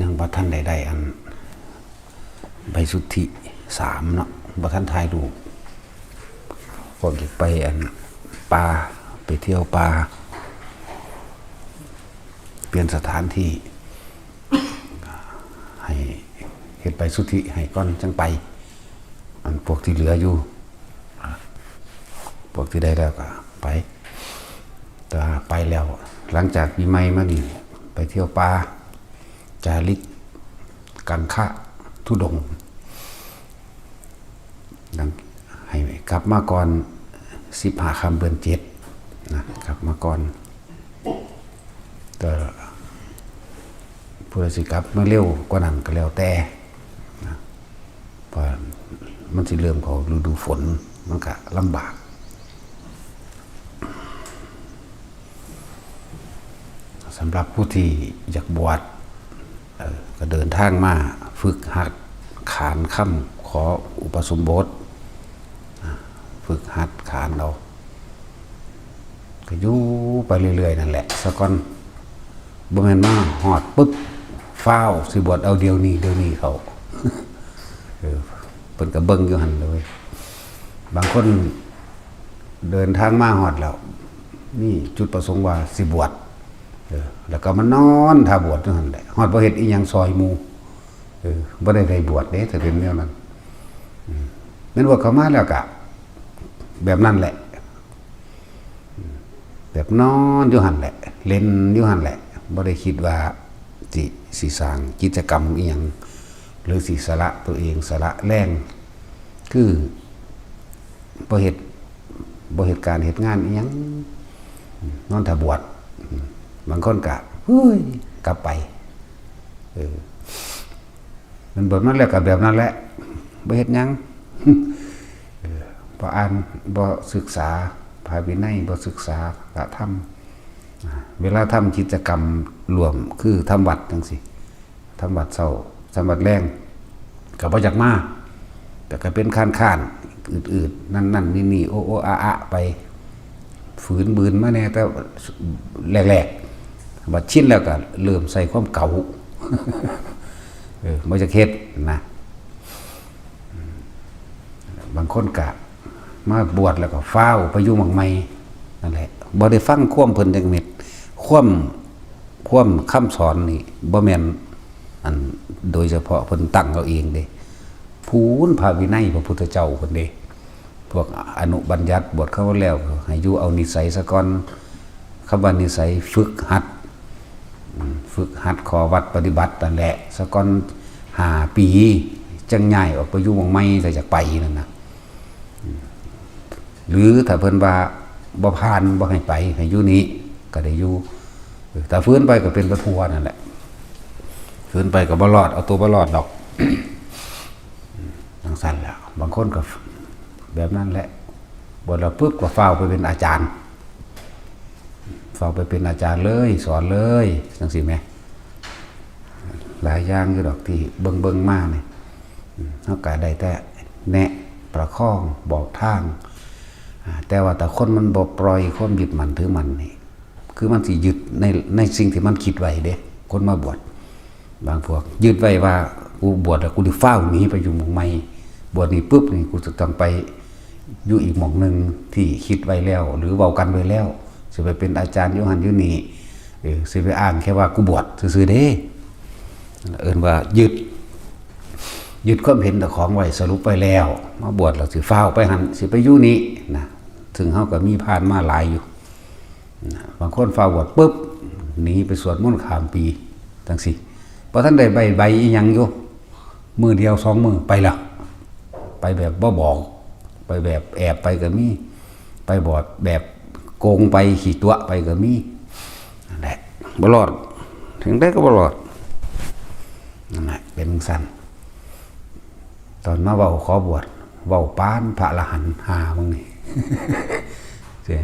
ยังบ่ทันได้อันใบสุทธิ3เนาะบ่ทันถ่ายรูปพวกไปอันป่าไปเที่ยวป่าเปลี่ยนสถานที่ให้เฮ็ดใบสุทธิให้ก่อนจังไปอันพวกที่เหลืออยู่พวกที่ได้แล้วก็ไปแต่ไปแล้วหลังจากปีใหม่มานี่ไปเที่ยวป่าจาริกกันฆะธุดงค์ให้กลับมาก่อน15 ค่ำเดือน7นะกลับมาก่อนแต่ผู้สิกลับมาเร็วกว่านั้นก็แล้วแต่นะเพราะมันสิเริ่มของฤดูฝนมันก็ลำบากสำหรับผู้ที่อยากบวชก็เดินทางมาฝึกหัดขานค่ำขออุปสมบทฝึกหัดขานเราก็อยู่ไปเรื่อยๆนั่นแหละสักก่อนบ่แม่นมาฮอดปึ๊บฟ้าวสิบวชเอาเดี๋ยวนี้เขาเพิ่นก็เบิ่งอยู่หั่นเลยบางคนเดินทางมาฮอดแล้วนี่จุดประสงค์ว่าสิบวชแล้วก็มานอนถ้าบวชอยู่หั่นแหละฮอดบ่เฮ็ดอีหยังซอยหมู่บ่ได้บวชเด้ถ้าเป็นแนวนั้นแม่นบวชเข้ามาแล้วก็แบบนั้นแหละแบบนอนอยู่หั่นแหละเล่นอยู่หั่นแหละบ่ได้คิดว่าสิสร้างกิจกรรมอีหยังหรือสิสละตัวเองสละแรงคือบ่เฮ็ดการเฮ็ดงานอีหยังนอนถ้าบวชบางคนก็เฮ้ยกลับไปมันบวชมาแล้วก็แบบนั้นแหละบ่เฮ็ดหยังบ่อ่านบ่ศึกษาพระวินัยบ่ศึกษาพระธรรมเวลาทำกิจกรรมรวมคือทำวัดจังซี่ทำวัดเช้าทำวัดแรงก็บ่จักมาแต่ก็เป็นค้านอืดๆนั่นๆนี่ๆโอ้อะไปฝืนบืนมาแน่แต่แรกๆบัดชินแล้วก็เริ่มใส่ความเก่าบ่จักเฮ็ดนะบางคนก็มาบวชแล้วก็ฟ้าวไปอยู่หม่องใหม่นั่นแหละบ่ได้ฟังความเพิ่นจักเม็ดความคำสอนนี่บ่แม่นอันโดยเฉพาะเพิ่นตั้งเอาเองเด้พูนพระวินัยพระพุทธเจ้าเพิ่นเด้พวกอนุบัญญัติบทเขาแล้วให้อยู่เอานิสัยซะก่อนคำว่านิสัยฝึกหัดขอวัดปฏิบัตินั่นแหละซะก่อน5 ปีจังย้ายออกไปอยู่หม่องใหม่ก็จะไปนั่นน่ะหรือถ้าเพิ่นว่าบ่ผ่านบ่ให้ไปให้อยู่นี้ก็ได้อยู่ถ้าฟื้นไปก็เป็นกระทัวนั่นแหละฟื้นไปก็บ่รอดเอาตัวบ่รอดดอกจังซั่นแหละบางคนก็แบบนั้นแหละบวชแล้วปึ๊บก็ฟ้าวไปเป็นอาจารย์ฟ้าวไปเป็นอาจารย์เลยสอนเลยจังซี่แหมหลายอย่างอยู่ดอกที่เบิ่งมานี่เฮาก็ได้แต่แนะประคองบอกทางแต่ว่าแต่คนมันบ่ปล่อยความยึดมั่นถือมั่นนี่คือมันสิยึดในสิ่งที่มันคิดไว้เด้คนมาบวชบางพวกยึดไว้ว่ากูบวชแล้วกูสิฟ้าวหนีไปอยู่หมู่ใหม่บวชนี่ปึ๊บนี่กูจะต้องไปอยู่อีกหม่องนึงที่คิดไว้แล้วหรือเว้ากันไว้แล้วสิไปเป็นอาจารย์อยู่หั่นอยู่นี่สิไปอ้างแค่ว่ากูบวชซื่อๆเด้เอิ้นว่ายึดความเห็นแต่ของไว้สรุปไปแล้วมาบวชแล้วสิฟ้าวไปหั่นสิไปอยู่นี่นะถึงเฮาก็มีผ่านมาหลายอยู่บางคนฟ้าวบวชปึ๊บหนีไปสวดมนต์ข้ามปีจังซี่บ่ทันได้ใบอีหยังอยู่มื้อเดียว2มื้อไปแล้วไปแบบบ่บอกไปแบบแอบไปก็มีไปบวชแบบโกงไปขี้ตัวไปก็มีนั่นแหละบ่รอดถึงได้ก็บ่รอดนั่นแหละเป็นซั่นตอนมาเว้าขอบวชเว้าปานพระอรหันต์หามึงนี่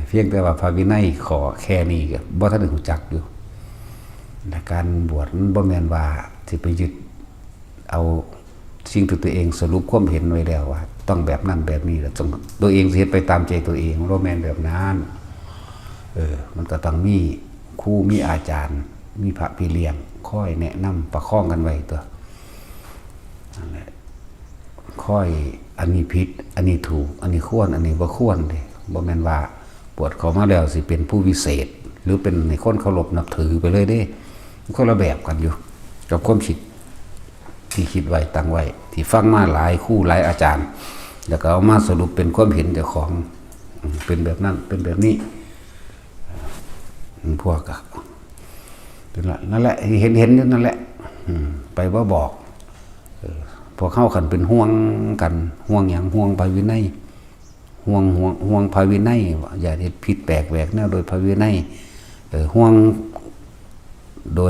เพียงแต่ว่าพระวินัยขอแค่นี้ก็บ่ทันได้รู้จักอยู่และการบวชมันบ่แม่นว่าสิไปยึดเอาสิ่งที่ตัวเองสรุปความเห็นไว้แล้วว่าต้องแบบนั้นแบบนี้แล้วตัวเองสิเฮ็ดไปตามใจตัวเองบ่แม่นแบบนั้นมันก็ต้องมีครูมีอาจารย์ มีพระพี่เลี้ยงค่อยแนะนำประคองกันไว้ตัวนั่นแหละค่อยอันนี้ผิดอันนี้ถูกอันนี้ควรอันนี้บ่ควรเด้บ่แม่นว่าบวชเขามาแล้วสิเป็นผู้วิเศษหรือเป็นในคนเคารพนับถือไปเลยเด้คนละแบบกันอยู่กับความคิดที่คิดไว้ตั้งไว้ที่ฟังมาหลายคู่หลายอาจารย์แล้วก็เอามาสรุปเป็นความเห็นเจ้าของเป็นแบบนั้นเป็นแบบนี้พวกนั่นแหละเห็นอยู่นั่นแหละไปว่าบอกพวกเข้ากันเป็นห่วงกันห่วงอย่างห่วงภายวินัยห่วงภายวินัยอย่าเฮ็ดผิดแปลกแหวกแนวโดยภายวินัยห่วงโด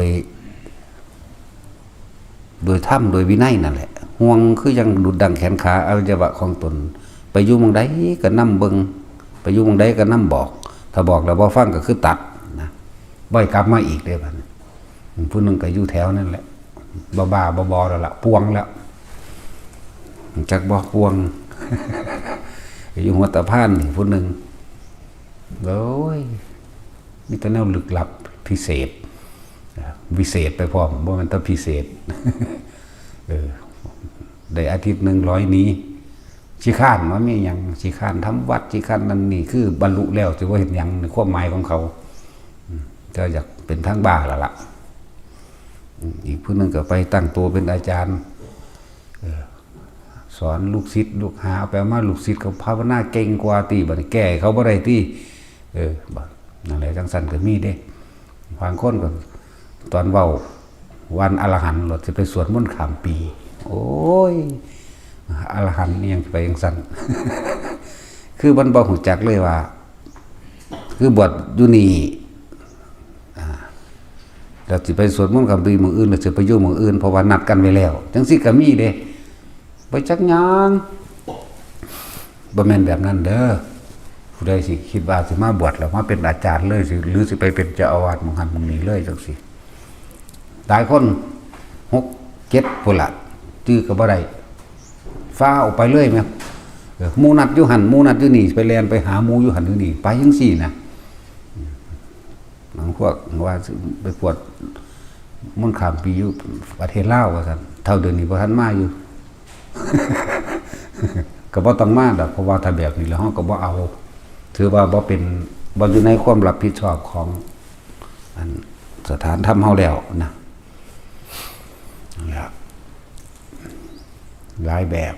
ยธรรมโดยวินัยนั่นแหละห่วงคือยังดุดดังแขนขาอวัยวะของตนไปอยู่มองใดก็นำเบิ่งไปอยู่มองใดก็นำบอกถ้าบอกแล้วบ่ฟังก็คือตัดนะบ่อยกลับมาอีกเด้บัดนี้ผู้นึงก็อยู่แถวนั่นแหละบ้าๆบอๆแล้วล่ะพวงแล้วจักบ่พวง อยู่หัวตะพานนี่ผู้นึงโอ้ยมีแต่แนวลึกลับพิเศษวิเศษไปพร้อมบ่แม่นแต่พิเศษ ได้อาทิตย์หนึ่ง100นี้ขี้ข้านว่ามีหยังขี้ข้านทำวัดขี้ข้านนั่นนี่คือบรรลุแล้วถือว่าเห็นหยังในความหมายของเขาก็อยากเป็นทางบ้าแล้วล่ะอีกผู้นึงก็ไปตั้งตัวเป็นอาจารย์สอนลูกศิษย์ลูกหาแปลว่าลูกศิษย์เขาภาวนาเก่งกว่าตีบัดนี้แก้เขาบ่ได้ตีนั่นแหละจังซั่นก็มีเด้บางคนก็ตอนเว้าวันอรหันต์เราจะไปสวดมนต์ข้ามปีโอ้ยอรหันต์นี่ยังไปจังซั่น คือมันบ่ฮู้จักเลยว่าคือบวชอยู่นี่เราสิไปสวดมนต์ข้ามปีมื้ออื่นเราสิไปอยู่มื้ออื่นเพราะว่านัดกันไว้แล้วจังซี่ก็มีเด้ไปจักหยังบ่แม่นแบบนั้นเด้อผู้ใดสิคิดว่าสิมาบวชแล้วมาเป็นอาจารย์เลยสิหรือสิไปเป็นเจ้าอาวาสหมู่หันหมู่นี้เลยจังซี่หลายคน6 7พุ่นล่ะจื้อก็บ่ได้ฟ้าออกไปเลยแม่หมู่นัดอยู่หันหมู่นัดอยู่นี่ไปแล่นไปหาหมู่อยู่หันอยู่นี่ไปจังซี่นะบางพวกว่าไปปวดมนต์ข้ามปีอยู่ประเทศลาวว่าซั่นเท่าเดือนนี้บ่ทันมาอยู่ ก็บ่ต้องมาดอกเพราะว่าถ้าแบบนี้แล้วเฮาก็บ่เอาถือว่าบ่เป็นบ่อยู่ในความรับผิดชอบของอันสถานธรรมเฮาแล้วนะหลายแบบ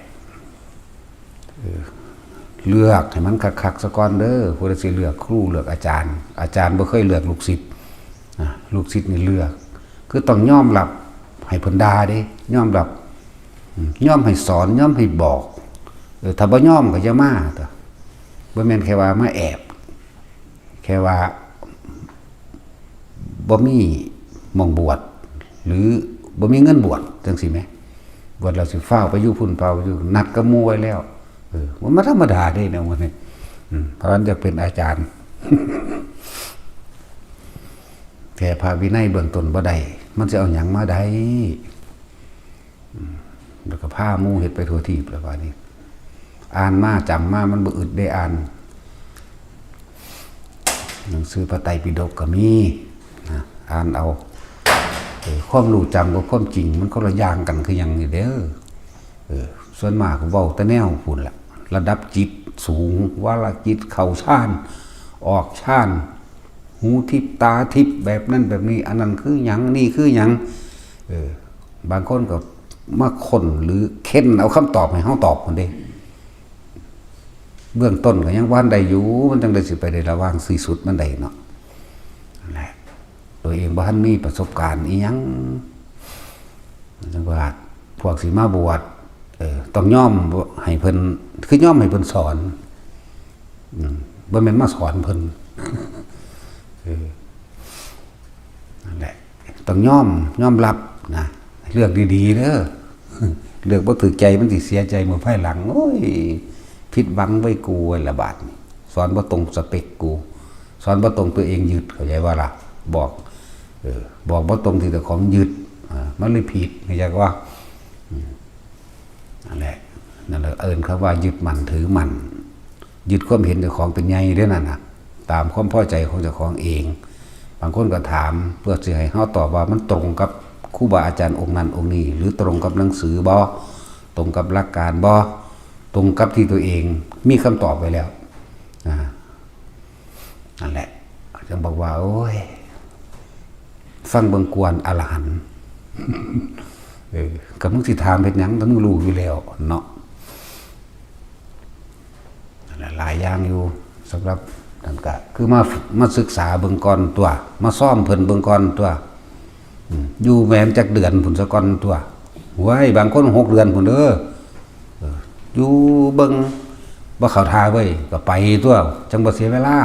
เลือกให้มันคักๆซะก่อนเด้อผู้ใดสิเลือกครูเลือกอาจารย์บ่เคยเลือกลูกศิษย์ลูกศิษย์นี่เลือกคือต้องยอมรับให้เพิ่นด่าเด้ยอมรับยอมให้สอนยอมให้บอกถ้าบ่ยอมก็จะมาตัวบ่แม่นแค่ว่ามาแอบแค่ว่าบ่มีหม่องบวชหรือบ่มีเงินบวชจังซี่แหมบวชแล้วสิฟ้าวไปอยู่พุ่นเปล่าอยู่นัดกับหมู่ไว้แล้วมันธรรมดาเด้แนวนี้เพราะฉะนั้นจะเป็นอาจารย์ แค่พาวินัยเบื้องต้นบ่ได้มันจะเอาหยังมาได้แล้วก็พาหมู่เฮ็ดไปทั่วทีประมาณนี้อ่านมาจำมามันบ่อึดได้อ่านหนังสือพระไตรปิฎกก็มีอ่านเอาความรู้จำกับความจริงมันคนละอย่างกันคือหยังนี่เด้อส่วนมากเว้าแต่แนวพุ่นล่ะระดับจิตสูงว่าละจิตเข้าฌานออกฌานหูทิพตาทิพแบบนั้นแบบนี้อันนั้นคือหยังนี่คือหยังบางคนก็มาค้นหรือเค้นเอาคำตอบให้เฮาตอบคนเด้เบื้องต้นก็ยังว่านได้อยู่มันจังได้สิไปได้ระว่างสี่สุดมันได้เนาะนั่นแหละตัวเองบ่ทันมีประสบการณ์อีหยังจังว่าพวกสิมาบวชต้องยอมให้เพิ่นคือยอมให้เพิ่นสอนบ่แม่นมาสอนเพิ่นนั่นแหละต้องยอมรับนะเลือกดีๆเด้อเลือกบ่ถูกใจมันสิเสียใจมื้อภายหลังโอ้ยผิดหวังไว้กูละบาดนี่สอนบ่ตรงสเปคกูสอนบ่ตรงตัวเองยึดเข้าใจว่าล่ะบอกบ่ตรงที่แต่ของยึดมันเลยผิดเข้าใจว่านั่นแหละเขาว่ายึดมั่นถือมั่นยึดความเห็นเจ้าของเป็นใหญ่เด้อนั่นน่ะตามความพอใจของเจ้าของเองบ างคนก็ถามเพื่อสิให้เฮาตอบว่ามันตรงกับครูบาอาจารย์องค์นั้นองค์นี้หรือตรงกับหนังสือบ่ตรงกับหลักการบ่ตรงกับที่ตัวเองมีคำตอบไว้แล้วนั่นแหละจึงบอกว่าโอ้ยฟังเบิ่งกวนอรหันต์ก็มึงสิถามเฮ็ดหยังแต่มึงรู้อยู่แล้วเนาะหลายอย่างอยู่สำหรับนั่นก็คือมาศึกษาเบิ่งก่อนตัวมาซ่อมเพิ่นเบิ่งก่อนตัวอยู่แม่นจักเดือนพุ่นซะก่อนตัวไว้บางคน6 เดือนพุ่นเด้ออยู่เบิ่งบ่เข้าท่าเว้ยก็ไปตัวจังบ่เสียเวลา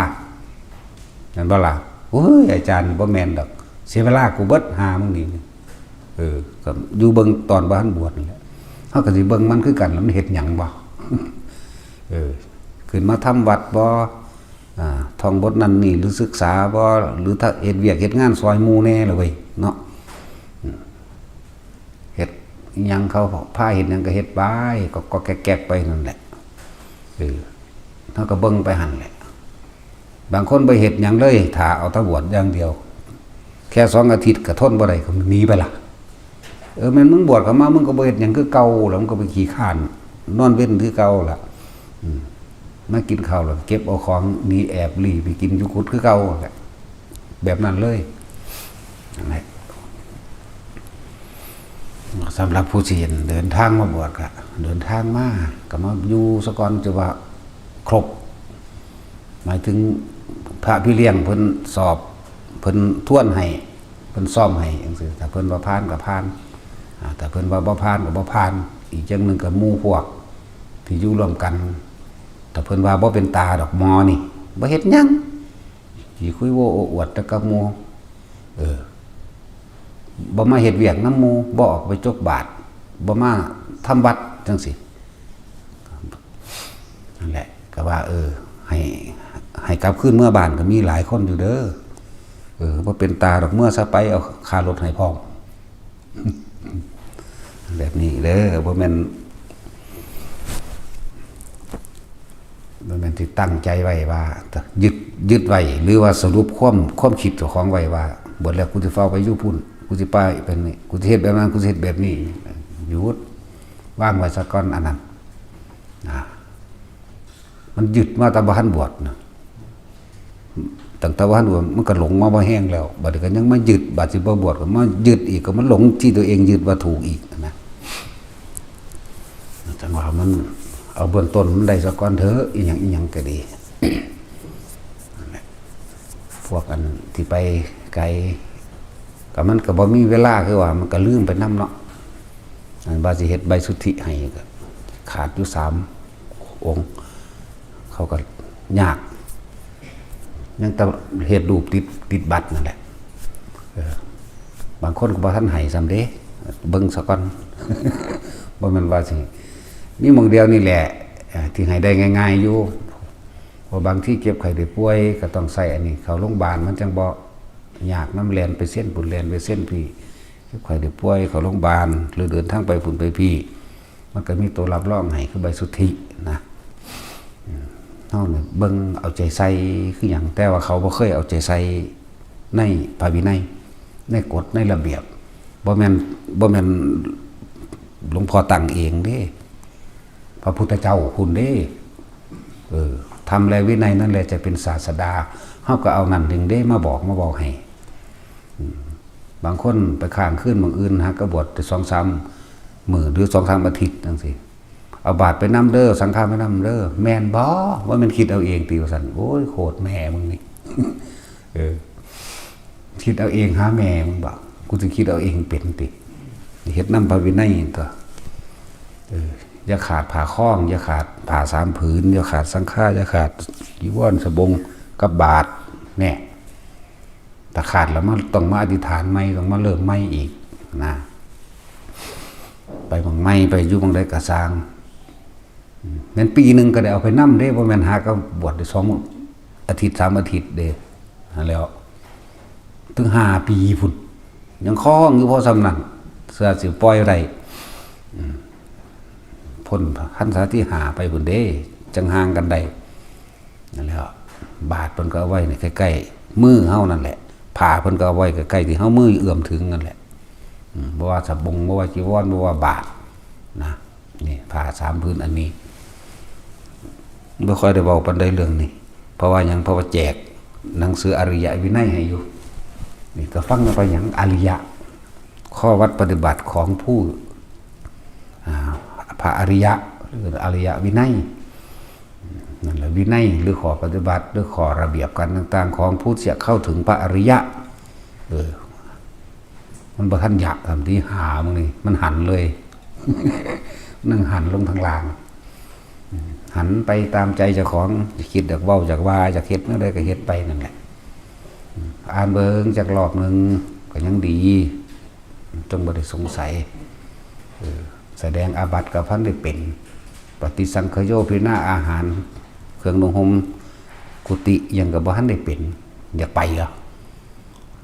นั่นบ่ล่ะโอ้ยอาจารย์บ่แม่นดอกเสียเวลากูเบิดหามึงนี่ก็อยู่เบิ่งตอนบ่ทันบวชนี่แหละเฮาก็สิเบิ่งมันคือกันแล้วมันเฮ็ดหยังบ่ขึ้นมาทำวัดบ่ท่องบทนั้นนี่หรือศึกษาบ่หรือถ้าเฮ็ดเวียกเฮ็ดงานซอยหมู่แน่เลยเว้ยเนาะเฮ็ดอิหยังเขาพาเฮ็ดหยังก็เฮ็ดไปก็แก๊กๆไปนั่นแหละเฮาก็เบิ่งไปหั่นแหละบางคนบ่เฮ็ดหยังเลยถ้าเอาแตะบวชอย่างเดียวแค่2 อาทิตย์ก็ทนบ่ได้ก็หนีไปล่ะแม่นมึงบวชเข้ามามึงก็บ่เฮ็ดหยังคือเก่าแล้วมึงก็ไปขี้ข้านนอนเว้นคือเก่าล่ะมากินข้าวแล้วเก็บเอาของหนีแอบหลีไปกินอยู่กุดคือเก่าแบบนั้นเลยนั่นแหละสำหรับผู้ที่เดินทางมาบวชก็เดินทางมาก็มาอยู่ซะก่อนจะว่าครบหมายถึงพระพี่เลี้ยงเพิ่นสอบเพิ่นทวนให้เพิ่นซ่อมให้จังซี่ถ้าเพิ่นว่าผ่านก็ผ่านแต่เพิ่นว่าบ่ผ่านก็บ่ผ่านอีกจังนึงก็หมู่พวกที่อยู่ร่วมกันแต่เพิ่นว่าบ่เป็นตาดอกหมอนี่บ่เฮ็ดหยังสิคุยโว้โอ้อวดแต่กับหมู่บ่มาเฮ็ดเวียกนำหมู่บ่ออกไปจกบาทบ่มาทำวัดจังซี่นั่นแหละก็ว่าให้กลับคืนเมื่อบ้านก็มีหลายคนอยู่เด้อบ่เป็นตาดอกเมื่อซะไปเอาค่ารถให้พร้อมแบบนี้เด้อบ่แม่นที่ตั้งใจไว้ว่ายึดไว้หรือว่าสรุปความคิดเจ้าของไว้ว่าบวชแล้วกูจะเฝ้าไปอยู่พุ่นกูจะไปเป็นนี่กูจะเฮ็ดแบบนั้นกูจะเฮ็ดแบบนี้หยุดว่างไว้ซะก่อนอันนั้นมันยึดมาตะบ่ทันบวชนะตั้งแต่บ่ทันบวชมันก็หลงมาบ่แห้งแล้วบัดนี้ก็ยังมายึดบัดสิบ่บวชก็มายึดอีกก็มันหลงที่ตัวเองยึดว่าถูกอีกนะจังว่ามันเอาเบื้องต้นมันได้สักก้อนเถอะอีหยังก็ดี พวกอันที่ไปไกลก็มันก็บ่มีเวลาคือว่ามันก็ลืมไปนำเนาะบาสิเฮ็ดใบสุทธิให้ก็ขาดอยู่3 องค์เขาก็ยากยังแต่เฮ็ดรูปติดบัตรนั่นแหละบางคนก็บ่ทันให้ซ้ำเด้เบิ่งซะก่อน บ่แม่นว่าสิมีหม้องเดียวนี่แหละที่ให้ได้ง่ายๆอยู่เพราะบางที่เก็บไข้ได้ป่วยก็ต้องใส่อันนี้เข้าโรงพยาบาลมันจังบ่ยากน้ำแล่นไปเส้นปุ่นแล่นไปเส้นพี่เก็บไข้ได้ป่วยเข้าโรงพยาบาลหรือเดินทางไปปุ่นไปพี่มันก็มีตัวรับรองให้คือใบสุทธินะเฮาเนี่ยเบิ่งเอาใจใส่คือหยังแต่ว่าเขาบ่เคยเอาใจใส่ในพระวินัยในกฎในระเบียบบ่แม่นหลวงพ่อตั้งเองเด้พระพุทธเจ้าคุณเด้ทำและวินัยนั่นแหละจะเป็นศาสดาเฮาก็เอานั่นถึงเด้มาบอกให้บางคนไปข้างขึ้นบางอื่นฮะก็บวชแต่2-3 มื้อหรือ2-3 อาทิตย์จังซี่เอาบาตรไปนำเด้อสังฆาไปนำเด้อแม่นบ่ว่ามันคิดเอาเองติว่าซั่นโอ้ยโคตรแม่มึงนี่คิดเอาเองหาแม่มึงบ่กูสิคิดเอาเองเป็นติเฮ็ดนำพระวินัยตัวอย่าขาดผ้าคล้องอย่าขาดผ้า3 ผืนอย่าขาดสังฆาอย่าขาดจีวรสบงกับบาตรแน่ถ้าขาดแล้วมันต้องมาอธิษฐานใหม่ต้องมาเริ่มใหม่อีกนะไปบางใหม่ไปอยู่บางใดก็สร้างแม่นปีนึงก็ได้เอาไปนำเด้บ่แม่นหาก็บวชได้2 อาทิตย์ 3 อาทิตย์เด้แล้วถึง5 ปีพุ่นยังคล้องอยู่พอสำนั้นเสื้อสิปล่อยไรพ้นพรรษาที่5ไปพุ่นเด้จังห่างกันได้นั่นแหละบาทเพิ่นก็เอาไว้ใกล้ๆมือเฮานั่นแหละ ผ้าเพิ่นก็เอาไว้ใกล้ๆที่เฮามือเอื้อมถึงนั่นแหละบ่ว่าสบงบ่ว่าจีวรบ่ว่าบาทนะนี่ผ้า3พื้นอันนี้บ่ค่อยได้เว้าปานใดเรื่องนี้เพราะว่าหยังเพราะว่าแจกหนังสืออริยวินัยให้อยู่นี่ก็ฟังกันไปหยังอริยะข้อวัดปฏิบัติของผู้พระอริยะหรืออริยวินัยนั่นแหละวินัยหรือข้อปฏิบัติหรือข้อระเบียบกันต่างๆของผู้ที่เข้าถึงพระอริยะมันบ่ทันอยากทำที่หามึงนี่มันหันเลยนั่งหันลงทางล่างหันไปตามใจเจ้าของจะคิดจากเว้าจากว่าจากเฮ็ดนั่นได้ก็เฮ็ดไปนั่นแหละอ่านเบิ่งจากรอบนึงก็ยังดีจงบ่ได้สงสัยแสดงอาบัติกับพันได้เป็นปฏิสังขโยพินาอาหารเครื่องนุ่งห่มกุฏิยังกับบ่ทันได้เป็นอยากไปเหรอ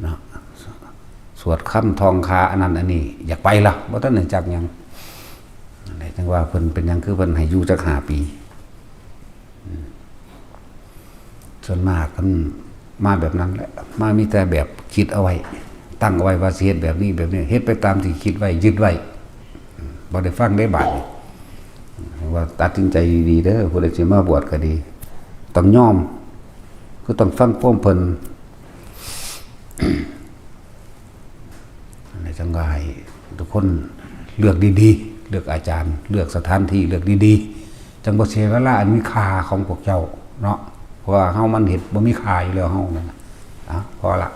นะสวดคำทองคาอันนั้นอันนี้อยากไปล่ะบ่ทันได้จักหยังได้จังว่าเพิ่นเป็นหยังคือเพิ่นให้อยู่จัก5 ปีส่วนมากมันมาแบบนั้นแหละมามีแต่แบบคิดเอาไว้ตั้งเอาไว้ว่าสิเฮ็ดแบบนี้แบบนี้เฮ็ดไปตามที่คิดไว้ยึดไว้บ่ได้ฟังได้บาดว่าตัดสินใจดีเด้อผู้ใดสิมาบวชก็ดีต้องยอมคือต้องฟังพวกเพิ่นในจังหวะให้ทุกคนเลือกดีๆเลือกอาจารย์เลือกสถานที่เลือกดีๆจังบ่เสียเวลาอันมีค่าของพวกเจ้าเนาะเพราะว่าเฮามันเฮ็ดบ่มีค่าอยู่แล้วเฮานั่นพอละ